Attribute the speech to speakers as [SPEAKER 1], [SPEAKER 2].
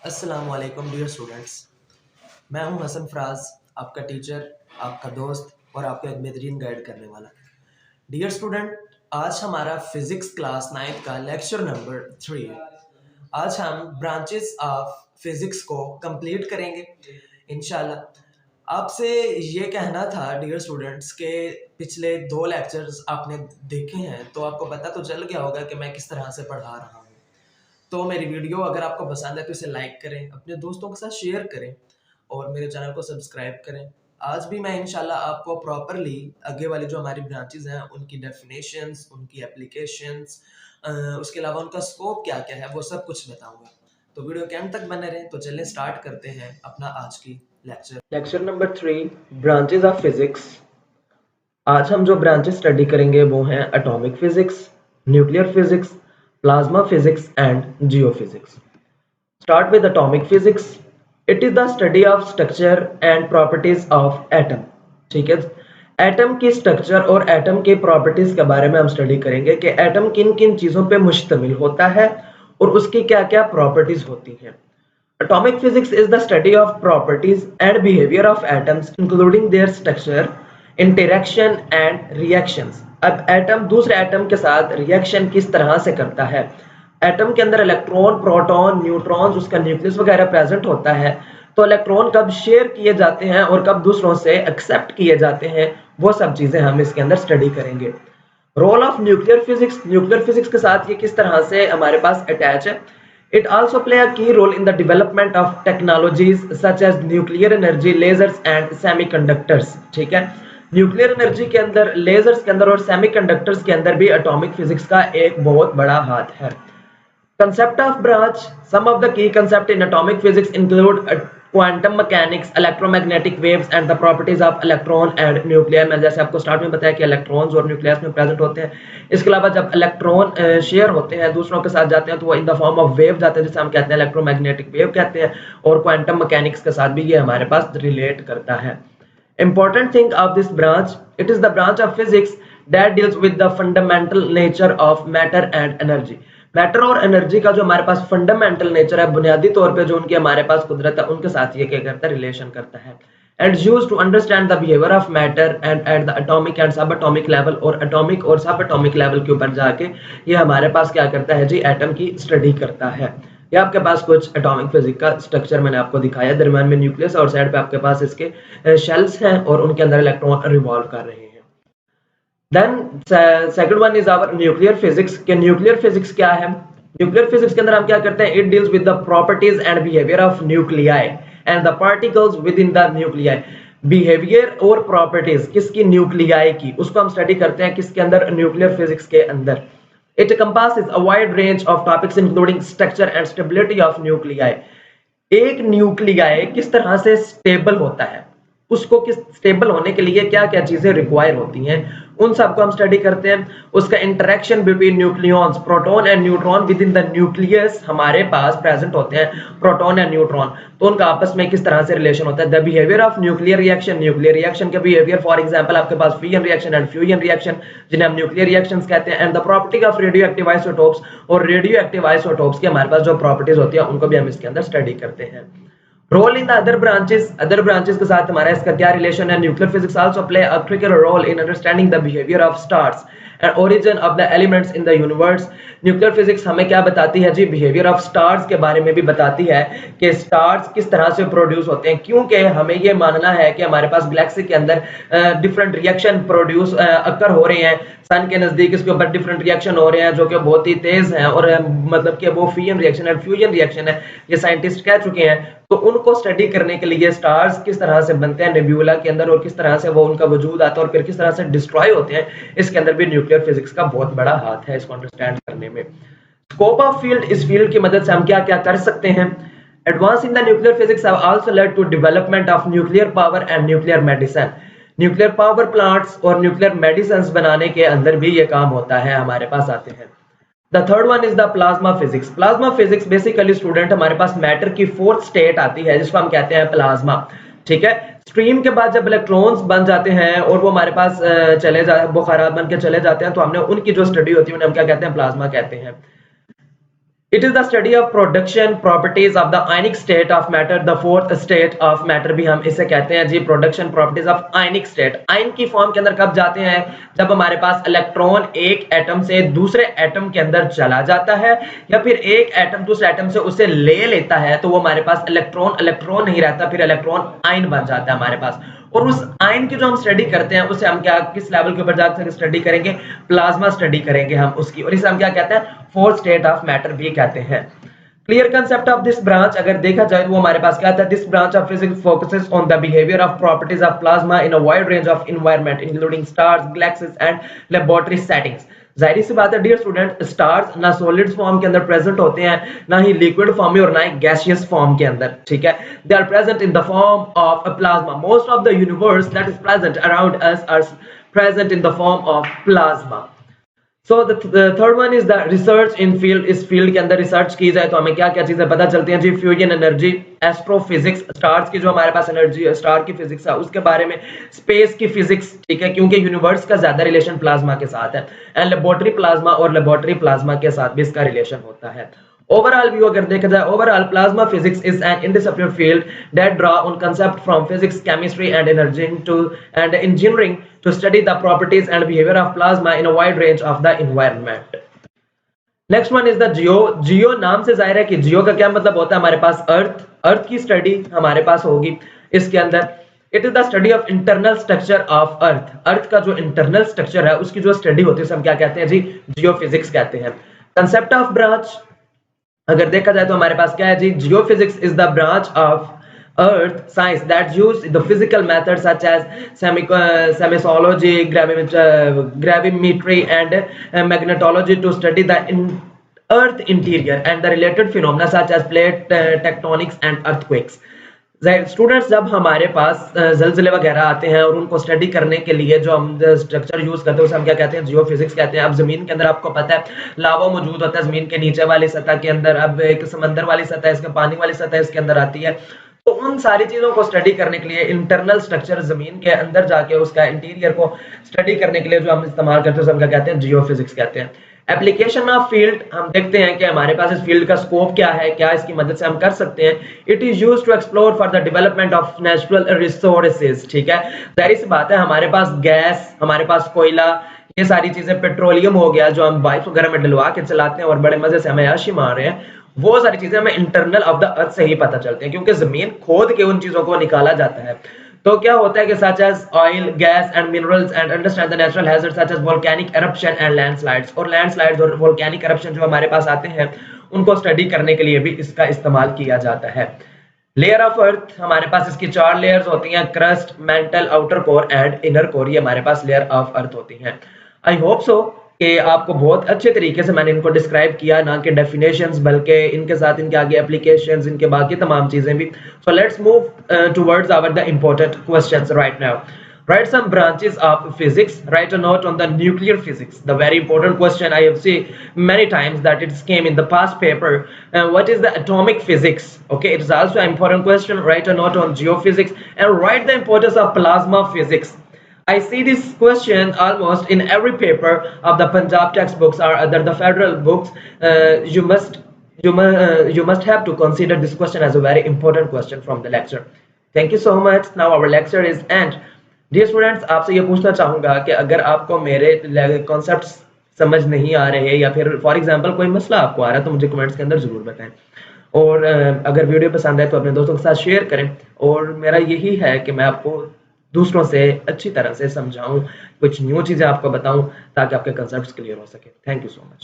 [SPEAKER 1] अस्सलाम वालेकुम dear students. मैं हूं हसन फराज, आपका टीचर, आपका दोस्त और आपका एक बेहतरीन गाइड करने वाला। डियर स्टूडेंट, आज हमारा फिजिक्स क्लास 9th का लेक्चर नंबर 3 है। आज हम ब्रांचेस ऑफ फिजिक्स को कंप्लीट करेंगे इंशाल्लाह। आपसे ये कहना था डियर स्टूडेंट्स के पिछले 2 लेक्चर्स आपने देखे हैं तो आपको पता तो चल गया होगा कि मैं किस तरह से पढ़ा रहा हूँ। तो मेरी वीडियो अगर आपको पसंद है तो इसे लाइक करें, अपने दोस्तों के साथ शेयर करें और मेरे चैनल को सब्सक्राइब करें। आज भी मैं इंशाल्लाह आपको प्रॉपरली आगे वाली जो हमारी ब्रांचेस हैं उनकी डेफिनेशंस, उनकी एप्लीकेशंस, उसके अलावा उनका स्कोप क्या क्या है वो सब कुछ बताऊंगा। तो वीडियो के एंड तक बने रहें। तो चलिए स्टार्ट करते हैं अपना आज की lecture number 3, branches of physics. आज हम जो ब्रांचेस स्टडी करेंगे वो हैं atomic physics, nuclear physics, plasma physics and geophysics. Start with atomic physics. It is the study of structure and properties of atom. ठीक है, एटम की स्ट्रक्चर और एटम के प्रॉपर्टीज के बारे में हम स्टडी करेंगे कि एटम किन किन चीजों पे मुश्तमिल होता है और उसकी क्या क्या प्रॉपर्टीज होती हैं। Atomic physics is the study of properties and behavior of atoms, including their structure, interaction and reactions. अब एटम दूसरे एटम के साथ रिएक्शन किस तरह से करता है, एटम के अंदर इलेक्ट्रॉन, प्रोटॉन, न्यूट्रॉन्स, उसका न्यूक्लियस वगैरह प्रेजेंट होता है, तो इलेक्ट्रॉन कब शेयर किए जाते हैं और कब दूसरों से एक्सेप्ट किए जाते हैं, वो सब चीजें हम इसके अंदर स्टडी करेंगे। Role of nuclear physics, nuclear physics के साथ ये किस तरह से हमारे पास अटैच है। It also play a key role in the development of technologies such as nuclear energy, lasers and semiconductors। ठीक है, न्यूक्लियर एनर्जी के अंदर, लेजर्स के अंदर और सेमीकंडक्टर्स के अंदर भी एटॉमिक फिजिक्स का एक बहुत बड़ा हाथ है। Concept of branch. Some of the key concepts in atomic physics include quantum mechanics, electromagnetic waves and the properties of electron and nuclei। मैंने जैसे आपको स्टार्ट में बताया कि इलेक्ट्रॉन्स और न्यूक्लियस में प्रेजेंट होते हैं। इसके अलावा जब इलेक्ट्रॉन शेयर होते हैं, दूसरों के साथ जाते हैं, तो वो इन द फॉर्म ऑफ वेव जाते हैं, जिसे हम कहते हैं इलेक्ट्रोमैग्नेटिक वेव कहते हैं। और क्वांटम मैकेनिक्स के साथ भी ये हमारे पास रिलेट करता है। Important thing of this branch, it is the branch of physics that deals with the fundamental nature of matter and energy। Matter और एनर्जी का जो हमारे पास फंडामेंटल नेचर है, बुनियादी तौर पे जो उनकी हमारे पास कुदरत है, उनके साथ ये क्या करता है, रिलेशन करता है। And used to understand the behaviour of matter and at the atomic and subatomic level. और एटॉमिक और सब एटॉमिक लेवल के ऊपर जाके ये हमारे पास क्या करता है जी, एटम की स्टडी करता है। ये आपके पास कुछ एटॉमिक फिजिक्स का स्ट्रक्चर मैंने आपको दिखाया। दरम्यान में न्यूक्लियस और साइड पे आपके पास इसके शेल्स हैं और उनके अंदर इलेक्ट्रॉन रिवॉल्व कर रहे हैं। Then second one is our nuclear physics. के न्यूक्लियर फिजिक्स क्या है, न्यूक्लियर फिजिक्स के अंदर हम क्या करते हैं, it deals with the properties and behaviour of nuclei and the particles with in the nuclei. Behaviour और प्रॉपर्टीज किसकी, न्यूक्लियाई की, उसको हम स्टडी करते हैं किसके अंदर, न्यूक्लियर फिजिक्स के अंदर। It encompasses a wide range of topics including structure and stability of nuclei। एक न्यूक्लियाई किस तरह से स्टेबल होता है, उसको किस स्टेबल होने के लिए क्या क्या चीजें रिक्वायर होती हैं, उन सबको हम स्टडी करते हैं। उसका interaction between nucleons, proton and neutron with in the nucleus हमारे पास प्रेजेंट होते हैं, प्रोटॉन एंड न्यूट्रॉन, तो उनका आपस में किस तरह से रिलेशन होता है। The behaviour of nuclear reaction, nuclear reaction का बिहेवियर, फॉर एग्जांपल आपके पास fission reaction and fusion reaction, जिन्हें हम न्यूक्लियर रिएक्शंस कहते हैं। And the property of radioactive isotopes, और रेडियो एक्टिव आइसोटोप्स की हमारे पास जो प्रॉपर्टीज होती है उनको भी हम इसके अंदर स्टडी करते हैं। Role in the other branches, other branches के साथ हमारा इसका क्या रिलेशन है। Nuclear physics also play a critical role in understanding the behaviour of stars and origin of the elements in the universe. Nuclear physics हमें क्या बताती है जी, बिहेवियर ऑफ स्टार्स के बारे में भी बताती है कि स्टार्स किस तरह से प्रोड्यूस होते हैं, क्योंकि हमें ये मानना है कि हमारे पास गैलेक्सी के अंदर डिफरेंट रिएक्शन प्रोड्यूस अकर हो रहे हैं, सन के नजदीक इसके ऊपर डिफरेंट रिएक्शन हो रहे हैं जो कि बहुत ही तेज हैं, और मतलब कि वो fission reaction and fusion reaction है, ये साइंटिस्ट कह चुके हैं। तो उनको स्टडी करने के लिए स्टार्स किस तरह से बनते हैं नेब्यूला के अंदर और किस तरह से वो उनका वजूद आता है और फिर किस तरह से डिस्ट्रॉय होते हैं, इसके अंदर भी न्यूक्लियर फिजिक्स का बहुत बड़ा हाथ है इसको अंडरस्टैंड करने में। स्कोप ऑफ फील्ड, इस फील्ड की मदद से हम क्या क्या कर सकते हैं। Advance in the nuclear physics have also led to development of nuclear power and nuclear medicine. Nuclear power plants और न्यूक्लियर मेडिसिन बनाने के अंदर भी ये काम होता है, हमारे पास आते हैं। The third one is the plasma physics। Plasma physics basically student हमारे पास मैटर की फोर्थ स्टेट आती है जिसको हम कहते हैं प्लाज्मा। ठीक है, स्ट्रीम के बाद जब इलेक्ट्रॉन्स बन जाते हैं और वो हमारे पास चले जाते हैं, बुखारात बन के चले जाते हैं, तो हमने उनकी जो स्टडी होती है उन्हें हम क्या कहते हैं, प्लाज्मा कहते हैं। It is the study of production properties of the ionic state of matter, the fourth state of matter भी हम इसे कहते हैं जी। Production properties of ionic state, ion की फॉर्म के अंदर कब जाते हैं? जब हमारे पास इलेक्ट्रॉन एक एटम से दूसरे एटम के अंदर चला जाता है, या फिर एक एटम दूसरे एटम से उसे ले लेता है, तो वो हमारे पास इलेक्ट्रॉन इलेक्ट्रॉन नहीं रहता, फिर इलेक्ट्रॉन आयन बन जाता है हमारे पास। और उस आयन की जो हम स्टडी करते हैं उसे हम क्या, किस लेवल के ऊपर जाकर स्टडी करेंगे? प्लाज्मा स्टडी करेंगे हम उसकी, और इसे हम क्या कहते हैं? फोर्थ स्टेट ऑफ मैटर भी कहते हैं। Clear concept of this branch अगर देखा जाए तो वो हमारे पास क्या था? This branch of physics focuses on the behaviour of properties of plasma in a wide range of environment including stars, galaxies and laboratory settings. जाहिर सी बात है डियर स्टूडेंट, स्टार्स ना सॉलिड्स फॉर्म के अंदर प्रेजेंट होते हैं, ना ही लिक्विड फॉर्म में और ना ही गैसियस फॉर्म के अंदर, ठीक है। They are present in the form of a plasma. Most of the universe that is present around us are present in the form of plasma. So the third one is the research in field. इस field के अंदर research की जाए तो हमें क्या क्या चीजें पता चलती हैं जी? फ्यूजन एनर्जी, एस्ट्रोफिजिक्स, स्टार्स की जो हमारे पास एनर्जी है, स्टार की फिजिक्स है उसके बारे में, स्पेस की फिजिक्स, ठीक है, क्योंकि यूनिवर्स का ज्यादा रिलेशन प्लाज्मा के साथ है, एंड लेबोरेटरी प्लाज्मा और लेबोरेटरी प्लाज्मा के साथ भी इसका रिलेशन होता है। ओवरऑल व्यू अगर देखा जाए, overall plasma physics is an interdisciplinary field that draw on concept from physics, chemistry and energy to and engineering to study the properties and behavior of plasma in a wide range of the environment. Next one is the geo. Geo नाम से जाहिर है कि जियो का क्या मतलब होता है? हमारे पास अर्थ, अर्थ की स्टडी हमारे पास होगी इसके अंदर। It is the study of internal structure of earth. Earth का जो इंटरनल स्ट्रक्चर है उसकी जो स्टडी होती है उसे हम क्या कहते हैं जी? जियोफिजिक्स कहते हैं। कंसेप्ट ऑफ ब्रांच अगर देखा जाए तो हमारे पास क्या है जी? Geophysics is the branch of earth science that use the physical methods such as seismology, gravimetry and magnetology to study the earth interior and the related phenomena such as plate tectonics and earthquakes. Students जब हमारे पास जलजिले वगैरह आते हैं और उनको study करने के लिए जो हम स्ट्रक्चर यूज करते हैं उसे हम क्या कहते हैं? जियोफिजिक्स कहते हैं। अब जमीन के अंदर आपको पता है लावा मौजूद होता है जमीन के नीचे वाली सतह के अंदर, अब एक समंदर वाली सतह, इसके पानी वाली सतह इसके अंदर आती है। तो उन सारी चीजों को स्टडी करने के लिए इंटरनल स्ट्रक्चर जमीन के अंदर जाके उसका इंटीरियर को स्टडी करने के लिए जो हम इस्तेमाल करते हैं उसे हम क्या कहते हैं? जियोफिजिक्स कहते हैं। एप्लीकेशन ऑफ फील्ड हम देखते हैं कि हमारे पास इस फील्ड का स्कोप क्या है, क्या इसकी मदद से हम कर सकते हैं। It is used to explore for the development of natural resources, ठीक है। जाहिर सी बात है हमारे पास गैस, हमारे पास कोयला, ये सारी चीजें, पेट्रोलियम हो गया जो हम बाइक वगैरह में डलवा के चलाते हैं और बड़े मजे से हमें याशी मार रहे हैं, वो सारी चीजें हमें इंटरनल ऑफ द अर्थ से ही पता चलती हैं, क्योंकि जमीन खोद के उन चीजों को निकाला जाता है। तो क्या होता है कि such as oil, gas and minerals and understand the natural hazard such as volcanic eruption and landslides, और लैंडस्लाइड्स और वोल्केनिक एरप्शन जो हमारे पास आते हैं उनको स्टडी करने के लिए भी इसका इस्तेमाल किया जाता है। लेयर ऑफ अर्थ हमारे पास इसकी 4 लेयर्स होती हैं, crust, mental, outer core and inner core, ये हमारे पास लेयर ऑफ अर्थ होती हैं। आई होप सो कि आपको बहुत अच्छे तरीके से मैंने इनको डिस्क्राइब किया, ना कि डेफिनेशंस बल्कि इनके साथ इनके आगे एप्लीकेशंस, इनके बाकी तमाम चीजें भी। So let's move towards our the important questions right now. Write some branches of physics. Write a note on the nuclear physics. The very important question I have seen many times that it came in the past paper. What is the atomic physics? Okay, it is also an important question. Write a note on geophysics and write the importance of plasma physics. I see this question almost in every paper of the Punjab textbooks or other the federal books. You must have to consider this question as a very important question from the lecture. Thank you so much. Now our lecture is end. Dear students, आपसे ये पूछना चाहूंगा कि अगर आपको मेरे concepts समझ नहीं आ रहे या फिर फॉर एग्जांपल कोई मसला आपको आ रहा है तो मुझे कमेंट्स के अंदर जरूर बताएं, और अगर वीडियो पसंद आए तो अपने दोस्तों के साथ शेयर करें। और मेरा यही है कि मैं आपको दूसरों से अच्छी तरह से समझाऊं, कुछ न्यू चीजें आपको बताऊं ताकि आपके कॉन्सेप्ट्स क्लियर हो सके। Thank you so much.